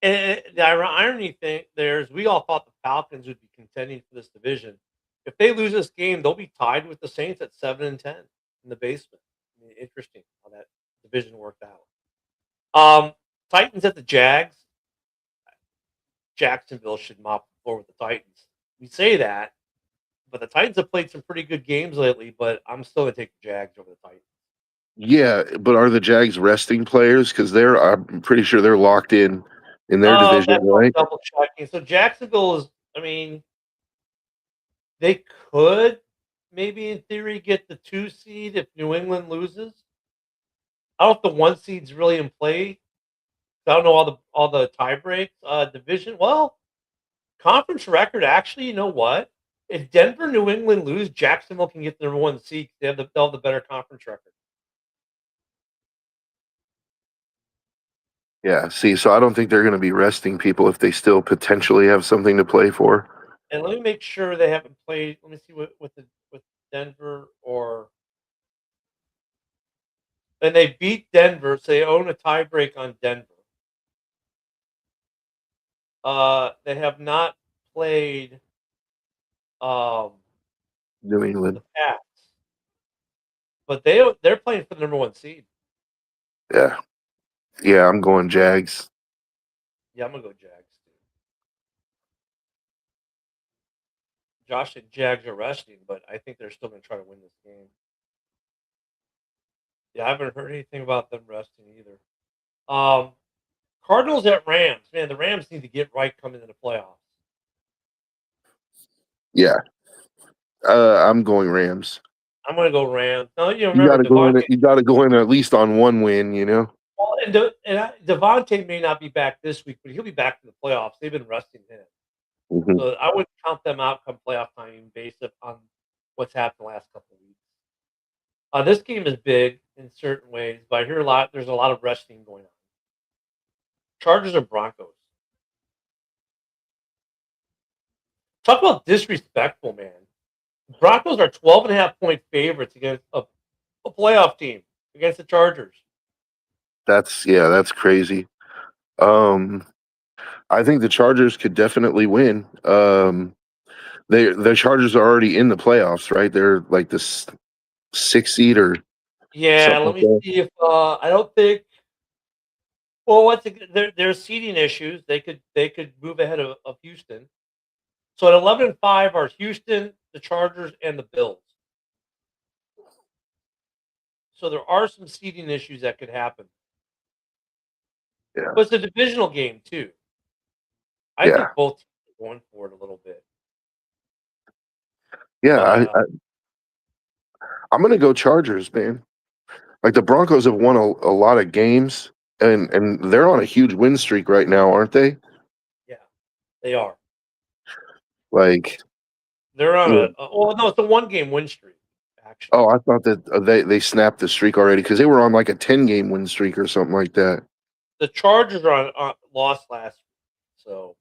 And the irony thing there is we all thought the Falcons would be contending for this division. If they lose this game, they'll be tied with the Saints at 7-10 in the basement. I mean, interesting how that division worked out. Titans at the Jags. Jacksonville should mop the floor with the Titans. We say that, but the Titans have played some pretty good games lately, but I'm still going to take the Jags over the Titans. Yeah, but are the Jags resting players? Because I'm pretty sure they're locked in their division, That's what I'm right? double checking. So Jacksonville is, I mean, they could maybe in theory get the 2 seed if New England loses. I don't know if the 1 seed's really in play. I don't know all the tie breaks. Division, well, conference record. Actually, you know what? If Denver, New England lose, Jacksonville can get the number 1 seed. They'll have the better conference record. Yeah. See, so I don't think they're going to be resting people if they still potentially have something to play for. And let me make sure they haven't played. Let me see what with Denver or and they beat Denver, so they own a tiebreak on Denver. They have not played New the England. Pats, but they're playing for the number one seed. Yeah. Yeah, I'm going Jags. Yeah, I'm gonna go Jags too. Josh said Jags are resting, but I think they're still gonna try to win this game. Yeah, I haven't heard anything about them resting either. Um, Cardinals at Rams. Man, the Rams need to get right coming in the playoffs. Yeah. I'm going Rams. I'm gonna go Rams. Now, You remember got to go in. Devontae. You got to go in at least on one win. You know. Well, Devontae may not be back this week, but he'll be back in the playoffs. They've been resting him, Mhm. so I wouldn't count them out come playoff time based on what's happened the last couple of weeks. This game is big in certain ways, but I hear a lot. There's a lot of resting going on. Chargers or Broncos. Talk about disrespectful, man. Broncos are 12.5 point favorites against a playoff team against the Chargers. That's crazy. Um, I think the Chargers could definitely win. The Chargers are already in the playoffs, right? They're like the sixth seed or Yeah, something let like me that. see if I don't think. Well, there's seeding issues. They could move ahead of Houston. So at 11-5 are Houston, the Chargers, and the Bills. So there are some seeding issues that could happen. Yeah, But it's a divisional game too. I yeah, think both teams are going for it a little bit. yeah. But I'm gonna go Chargers, man. Like the Broncos have won a lot of games, and they're on a huge win streak right now, aren't they? yeah, they are. Like, They're on yeah. well, no, it's a 1 game win streak actually. Oh, I thought that they snapped the streak already because they were on like a 10-game win streak or something like that. The Chargers are on lost last week, so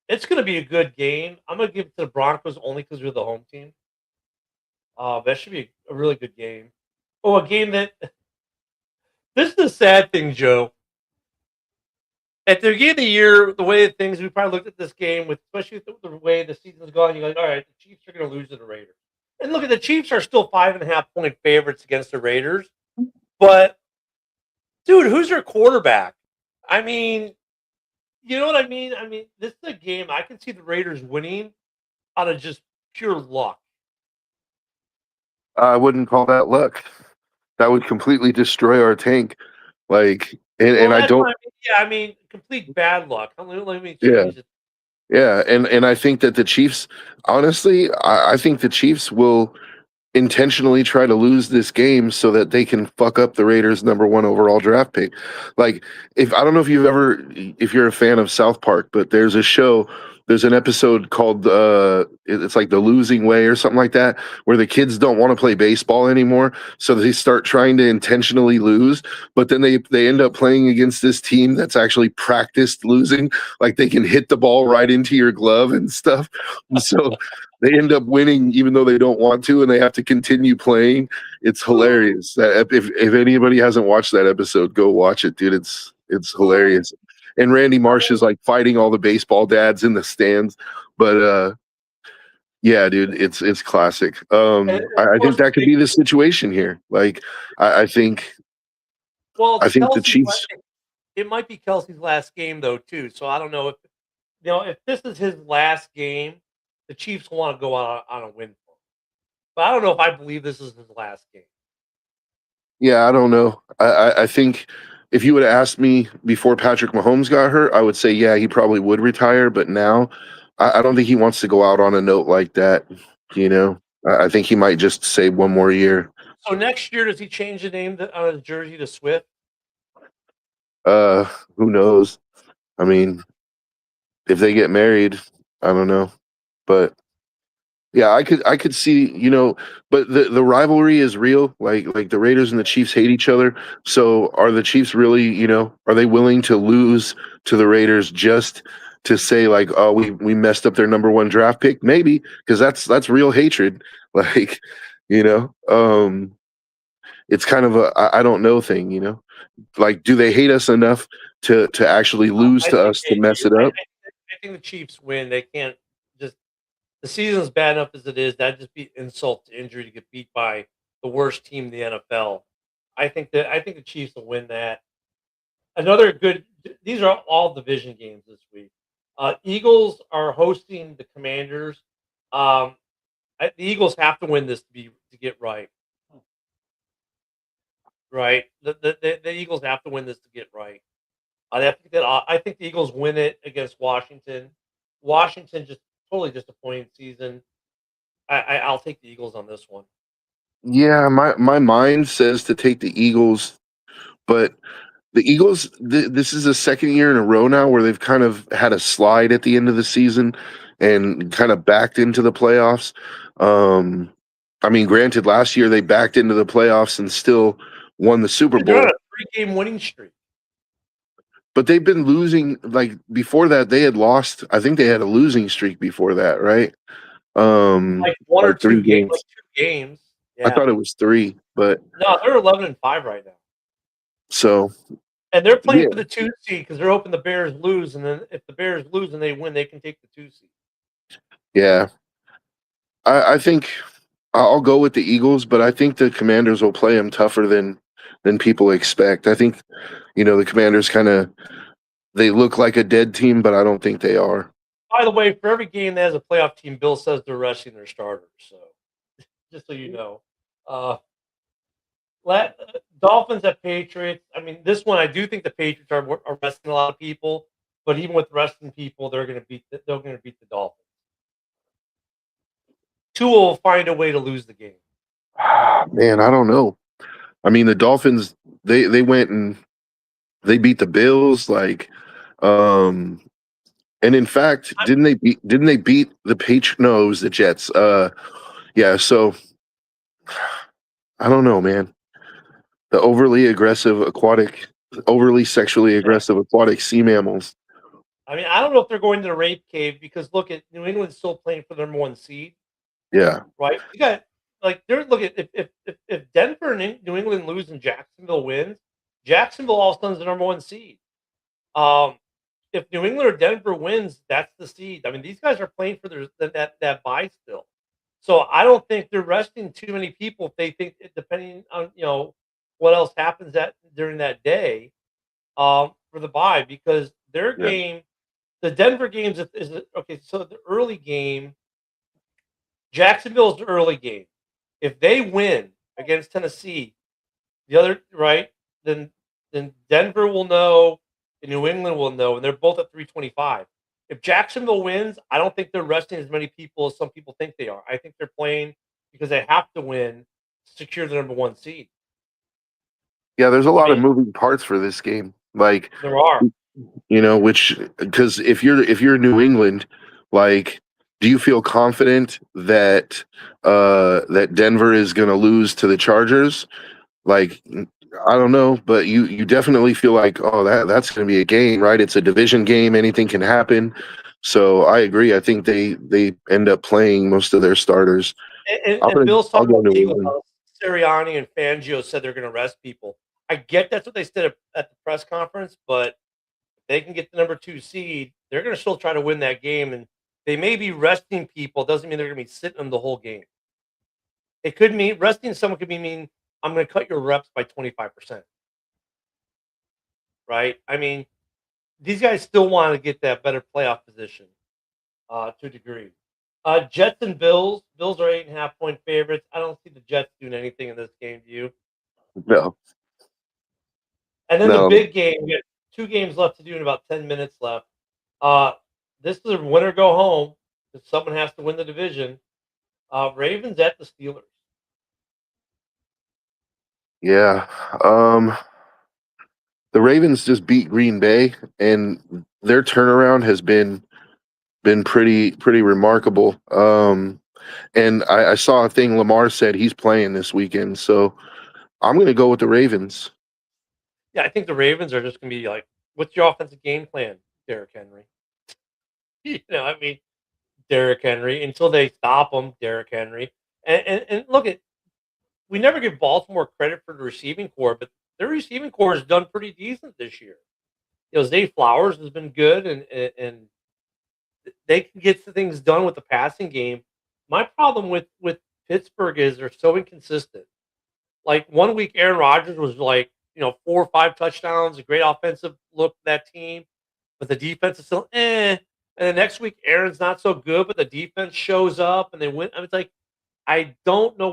it's going to be a good game. I'm going to give it to the Broncos only because we're the home team. That should be a really good game. Oh, a game that this is the sad thing, Joe. At the beginning of the year, the way things we probably looked at this game with, especially the way the season's gone, you're like, all right, the Chiefs are going to lose to the Raiders. And look at the Chiefs are still 5.5 point favorites against the Raiders. But dude, who's their quarterback? I mean, you know what I mean? I mean, this is a game I can see the Raiders winning out of just pure luck. I wouldn't call that luck. That would completely destroy our tank. Like, and Well, I that's what don't. I mean. Yeah, I mean, complete bad luck. Let me Yeah, change it. yeah, and I think that the Chiefs, honestly, I think the Chiefs will intentionally try to lose this game so that they can fuck up the Raiders' #1 overall draft pick. Like, if I don't know if you're a fan of South Park, but there's an episode called it's like The Losing Way or something like that, where the kids don't want to play baseball anymore, so they start trying to intentionally lose, but then they end up playing against this team that's actually practiced losing, like they can hit the ball right into your glove and stuff. And so they end up winning even though they don't want to, and they have to continue playing. It's hilarious. If anybody hasn't watched that episode, go watch it, dude. It's hilarious. And Randy Marsh is like fighting all the baseball dads in the stands. But yeah, dude, it's classic. And I of think course, that could be the situation here. Like I think well, I it's think the Kelsey's. Chiefs. It might be Kelsey's last game though, too. So I don't know if this is his last game, the Chiefs want to go on a win for him. But I don't know if I believe this is his last game. Yeah, I don't know. I think if you would have asked me before Patrick Mahomes got hurt, I would say yeah, he probably would retire. But now, I don't think he wants to go out on a note like that. You know, I think he might just say one more year. So next year, does he change the name on his jersey to Swift? Uh, who knows? I mean, if they get married, I don't know, but Yeah, I could see, but the rivalry is real. Like the Raiders and the Chiefs hate each other. So are the Chiefs really, are they willing to lose to the Raiders just to say like, oh, we messed up their number one draft pick? Maybe, because that's real hatred. Like, you know, um, it's kind of a I don't know thing. Like, do they hate us enough to actually lose I to think us to mess it up? I think the Chiefs win. They can't just the season's bad enough as it is. That'd just be insult to injury to get beat by the worst team in the NFL. I think the Chiefs will win that. Another good. These are all division games this week. Eagles are hosting the Commanders. Um, the Eagles have to win this to get right. Right. The Eagles have to win this to get right. I think the Eagles win it against Washington. Washington just totally disappointing season. I'll take the Eagles on this one. Yeah, my mind says to take the Eagles, but the Eagles, this is the second year in a row now where they've kind of had a slide at the end of the season and kind of backed into the playoffs. Um, I mean, granted, last year they backed into the playoffs and still won the Super They're on Bowl, a three-game winning streak. but they've been losing. Like before that, they had lost. I think they had a losing streak before that, right? Like one or Like three two games, games. 2 games. I Yeah. thought it was three, but No, they're 11-5 right now, so and they're playing yeah, for the 2 seed because they're hoping the Bears lose, and then if the Bears lose and they win, they can take the 2 seed. yeah. I think I'll go with the Eagles, but I think the Commanders will play them tougher than people expect. I think the Commanders kind of they look like a dead team, but I don't think they are. By the way, for every game that has a playoff team, Bill says they're resting their starters. So just so you know, uh, Dolphins at Patriots. I mean, this one I do think the Patriots are resting a lot of people, but even with resting people, they're going to beat the Dolphins. Tua will find a way to lose the game. Man, I don't know. I mean, the Dolphins they went and they beat the Bills, like, and in fact, didn't they beat the Patriots? No, it was the Jets. Yeah. So I don't know, man. The overly sexually aggressive aquatic sea mammals. I mean, I don't know if they're going to the rape cave because look at New England's still playing for the number 1 seed, Yeah, right? You got like they're look at if Denver and New England lose and Jacksonville wins, Jacksonville all of a sudden is the number 1 seed. Um, if New England or Denver wins, that's the seed. I mean, these guys are playing for that bye still. So I don't think they're resting too many people if they think depending on what else happens during that day for the bye because their yeah, game, the Denver games okay. So the early game, Jacksonville's the early game. If they win against Tennessee, the other right, then Denver will know and New England will know, and they're both at 325. If Jacksonville wins, I don't think they're resting as many people as some people think they are. I think they're playing because they have to win to secure the number 1 seed. yeah. There's a I lot of mean, moving parts for this game. Like, there are. which because if you're New England, like, do you feel confident that Denver is going to lose to the Chargers? Like, I don't know, but you definitely feel like, oh, that's going to be a game, right? It's a division game. Anything can happen. So I agree. I think they end up playing most of their starters. And Bill's I'll talking go about the New Eagles. England. Sirianni and Fangio said they're going to rest people. I get that's what they said at the press conference, but if they can get the number 2 seed, they're going to still try to win that game. And they may be resting people. Doesn't mean they're going to be sitting them the whole game. It could mean resting someone could mean I'm going to cut your reps by 25%. Right? I mean, these guys still want to get that better playoff position to a degree. Jets and Bills. Bills are 8.5-point favorites. I don't see the Jets doing anything in this game. Do you? No, And then the no. big game. We got 2 games left to do in about 10 minutes left. This is a win or go home because someone has to win the division. Ravens at the Steelers. Yeah. The Ravens just beat Green Bay, and their turnaround has been pretty remarkable. And I saw a thing Lamar said he's playing this weekend, so I'm going to go with the Ravens. Yeah, I think the Ravens are just going to be like, what's your offensive game plan, Derrick Henry? I mean, Derrick Henry until they stop him, Derrick Henry. And look at, we never give Baltimore credit for the receiving core, but their receiving core has done pretty decent this year. Zay Flowers has been good, and they can get things done with the passing game. My problem with Pittsburgh is they're so inconsistent. Like 1 week, Aaron Rodgers was like 4 or 5 touchdowns, a great offensive look for that team, but the defense is still eh. And the next week, Aaron's not so good, but the defense shows up and they win. I mean, it's like I still don't know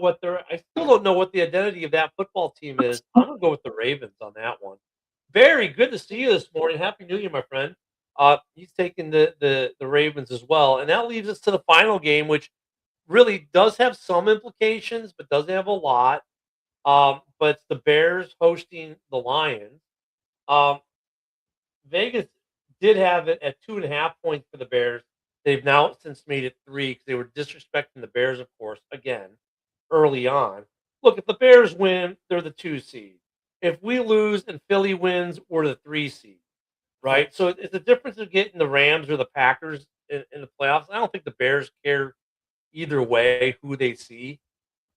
what the identity of that football team is. I'm gonna go with the Ravens on that one. Very good to see you this morning. Happy New Year, my friend. He's taking the Ravens as well, and that leaves us to the final game, which really does have some implications, but doesn't have a lot. But it's the Bears hosting the Lions. Um, Vegas did have it at 2.5 points for the Bears. They've now since made it 3 because they were disrespecting the Bears, of course, again, early on. Look, if the Bears win, they're the 2 seed. If we lose and Philly wins, we're the 3 seed, right? So it's the difference of getting the Rams or the Packers in the playoffs. I don't think the Bears care either way who they see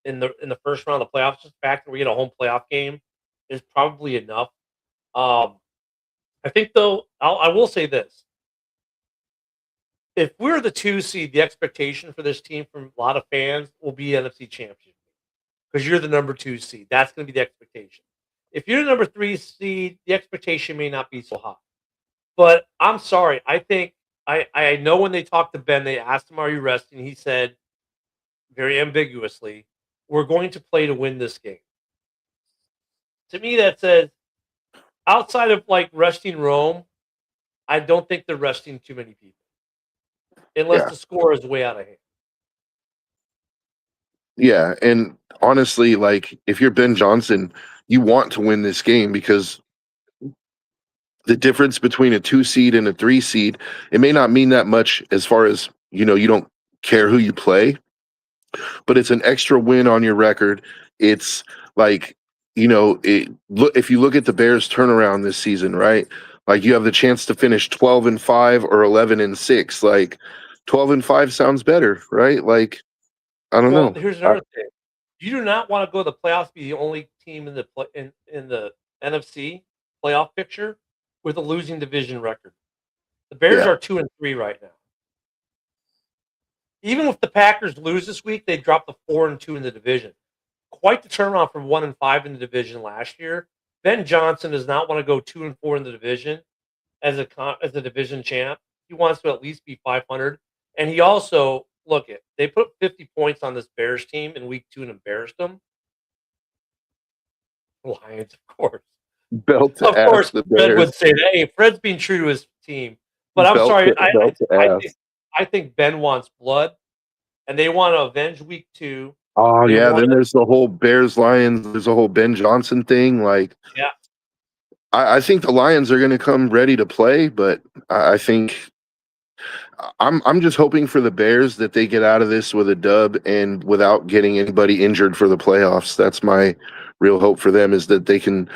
in the first round of the playoffs. Just the fact that we get a home playoff game is probably enough. I think, though, I will say this. If we're the 2 seed, the expectation for this team from a lot of fans will be NFC Championship because you're the number 2 seed. That's going to be the expectation. If you're the number 3 seed, the expectation may not be so high. But I'm sorry. I think I know when they talked to Ben, they asked him, "Are you resting?" He said very ambiguously, "We're going to play to win this game." To me, that says outside of like resting Rome, I don't think they're resting too many people. Unless Yeah. the score is way out of hand. Yeah, and honestly, like if you're Ben Johnson, you want to win this game because the difference between a 2 seed and a 3 seed, it may not mean that much as far as, you don't care who you play, but it's an extra win on your record. It's like, if you look at the Bears turnaround this season, right? Like you have the chance to finish 12-5 or 11-6. Like 12-5 sounds better, right? Like I don't Well, know. here's another thing. You do not want to go to the playoffs, be the only team in the NFC playoff picture with a losing division record. The Bears Yeah. are 2-3 right now. Even if the Packers lose this week, they drop to 4-2 in the division. Quite the turnaround from 1-5 in the division last year. Ben Johnson does not want to go 2-4 in the division as a division champ. He wants to at least be 500, and he also they put 50 points on this Bears team in week 2 and embarrassed them. Lions, of course. Belt to Of ass course, the Fred would Bears. say that. Hey, Fred's being true to his team. But I'm Belt sorry. to- belt to ass. I think Ben wants blood, and they want to avenge week 2. Oh They yeah, want then it. there's the whole Bears Lions. There's a whole Ben Johnson thing. Like, Yeah. I think the Lions are going to come ready to play, but I think I'm just hoping for the Bears that they get out of this with a dub and without getting anybody injured for the playoffs. That's my real hope for them is that they can,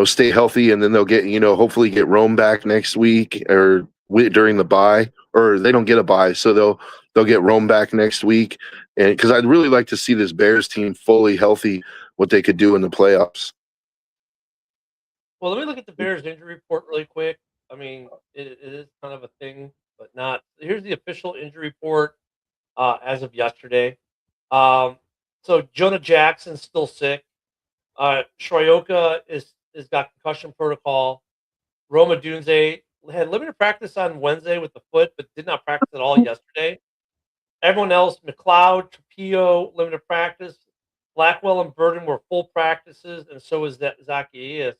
stay healthy and then they'll get, hopefully get Rome back next week or during the bye, or they don't get a bye, so they'll get Rome back next week. And because I'd really like to see this Bears team fully healthy, what they could do in the playoffs. Well, let me look at the Bears injury report really quick. I mean, it is kind of a thing, but not. Here's the official injury report as of yesterday. So Jonah Jackson's still sick. Shoyoka is got concussion protocol. Roma Dunze had limited practice on Wednesday with the foot, but did not practice at all yesterday. Everyone else, McLeod, Trapillo, limited practice. Blackwell and Burden were full practices, and so is Zacchaeus.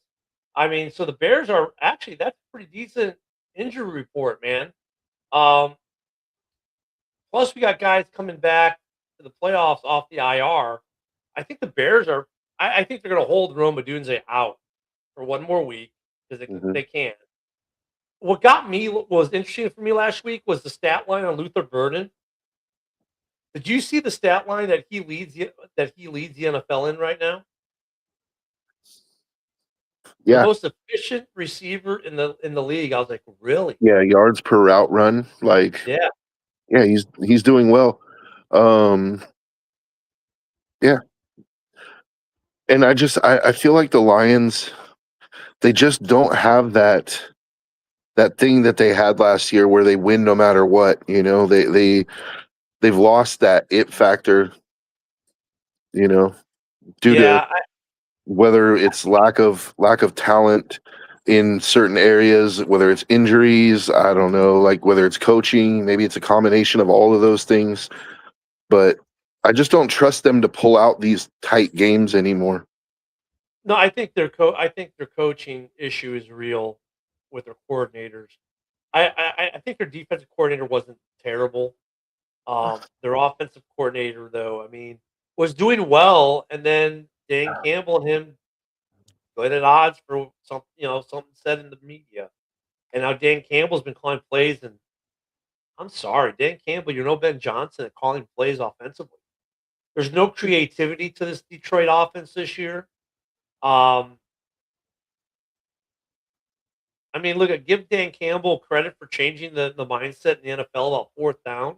I mean, so the Bears are actually, that's a pretty decent injury report, man. Plus, we got guys coming back to the playoffs off the IR. I think the Bears are, I think they're going to hold Roma Dunze out for one more week because they can. What was interesting for me last week was the stat line on Luther Burden. Did you see the stat line that he leads the NFL in right now? The Yeah, most efficient receiver in the league. I was like, really? yeah, yards per route run. Like, Yeah. yeah, he's doing well. Um, yeah, and I feel like the Lions, they just don't have that thing that they had last year where they win no matter what. You know, they've lost that it factor. You know, due to Yeah. whether it's lack of talent in certain areas, whether it's injuries, I don't know, like whether it's coaching, maybe it's a combination of all of those things. But I just don't trust them to pull out these tight games anymore. No, I think their coaching issue is real with their coordinators. I think their defensive coordinator wasn't terrible. Their offensive coordinator, though, I mean, was doing well, and then Dan Campbell and him good at odds for something said in the media. And now Dan Campbell's been calling plays, and I'm sorry, Dan Campbell, you're no Ben Johnson at calling plays offensively. There's no creativity to this Detroit offense this year. Um, I mean, look at give Dan Campbell credit for changing the mindset in the NFL about fourth down,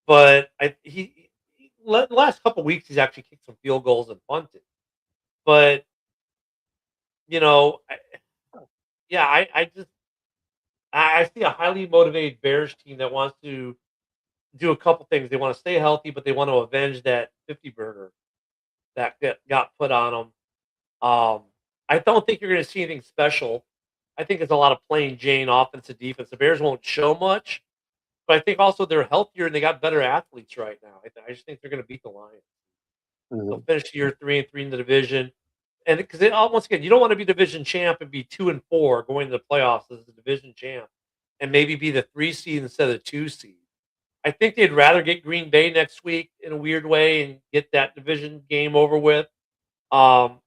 but the last couple weeks he's actually kicked some field goals and punted. But you know, yeah, I just I see a highly motivated Bears team that wants to do a couple things. They want to stay healthy, but they want to avenge that 50 burger that got put on them. I don't think you're going to see anything special. I think it's a lot of plain Jane offense and defense. The Bears won't show much, but I think also they're healthier and they got better athletes right now. I just think they're going to beat the Lions. They'll Mhm. finish year 3-3 in the division, and because once again, you don't want to be division champ and be 2-4 going to the playoffs as the division champ, and maybe be the 3 seed instead of the 2 seed. I think they'd rather get Green Bay next week in a weird way and get that division game over with. Um,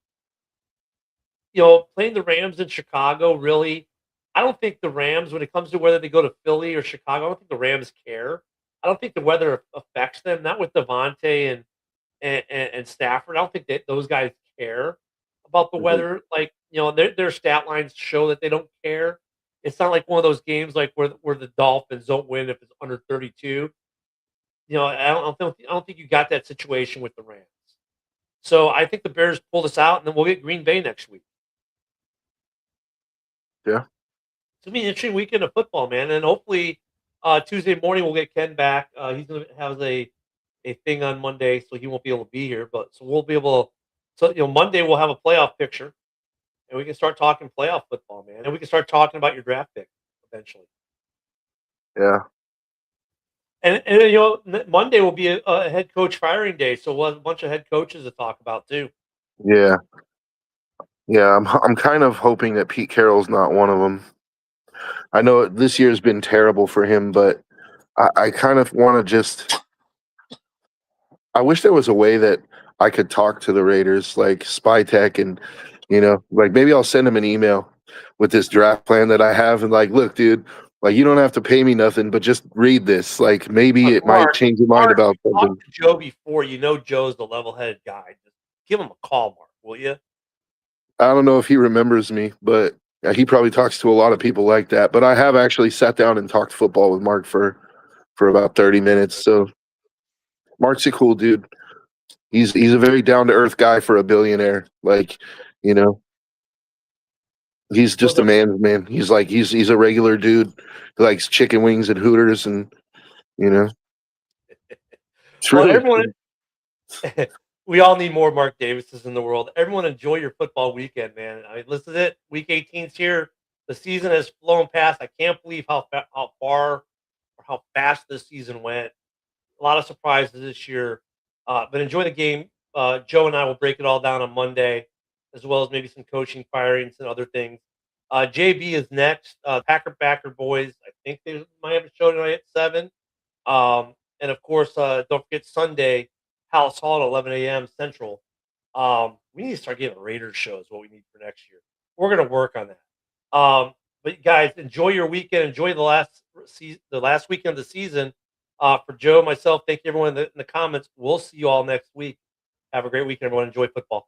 playing the Rams in Chicago, really, I don't think the Rams, when it comes to whether they go to Philly or Chicago, I don't think the Rams care. I don't think the weather affects them. Not with Devontae and Stafford. I don't think that those guys care about the Mhm. weather. Like their stat lines show that they don't care. It's not like one of those games like where the Dolphins don't win if it's under 32. I don't think you got that situation with the Rams. So I think the Bears pull this out, and then we'll get Green Bay next week. Yeah. It's gonna be an interesting weekend of football, man, and hopefully Tuesday morning we'll get Ken back. He's gonna have a thing on Monday, so he won't be able to be here. But so we'll be able. So Monday we'll have a playoff picture, and we can start talking playoff football, man, and we can start talking about your draft pick eventually. Yeah. And Monday will be a head coach firing day, so we'll have a bunch of head coaches to talk about too. Yeah. Yeah. I'm kind of hoping that Pete Carroll's not one of them. I know this year's been terrible for him, but I kind of want to just. I wish there was a way that I could talk to the Raiders, like Spy Tech, and like maybe I'll send him an email with this draft plan that I have, and like, look, dude, like you don't have to pay me nothing, but just read this. Like maybe Look, it might change your mind Mark, about you something. talked to Joe before. You know Joe's the level-headed guy. Just give him a call, Mark, will you? I don't know if he remembers me, but he probably talks to a lot of people like that. But I have actually sat down and talked football with Mark for about 30 minutes. So Mark's a cool dude. He's a very down to earth guy for a billionaire. Like, you know, he's Well, just a man's man. He's a regular dude who likes chicken wings and Hooters, and you know, it's well, really everyone, we all need more Mark Davises in the world. Everyone, enjoy your football weekend, man. I mean, this is it. Week 18's here. The season has flown past. I can't believe how far or how fast this season went. A lot of surprises this year, but enjoy the game. Joe and I will break it all down on Monday, as well as maybe some coaching firings and other things. JB is next. Packer Backer boys. I think they might have a show tonight at 7. And of course, don't forget Sunday, House Hall at 11 a.m. Central. We need to start getting Raiders shows. What we need for next year. We're gonna work on that. But guys, enjoy your weekend. Enjoy the last weekend of the season. For Joe, myself, thank you everyone in the comments. We'll see you all next week. Have a great weekend, everyone. Enjoy football.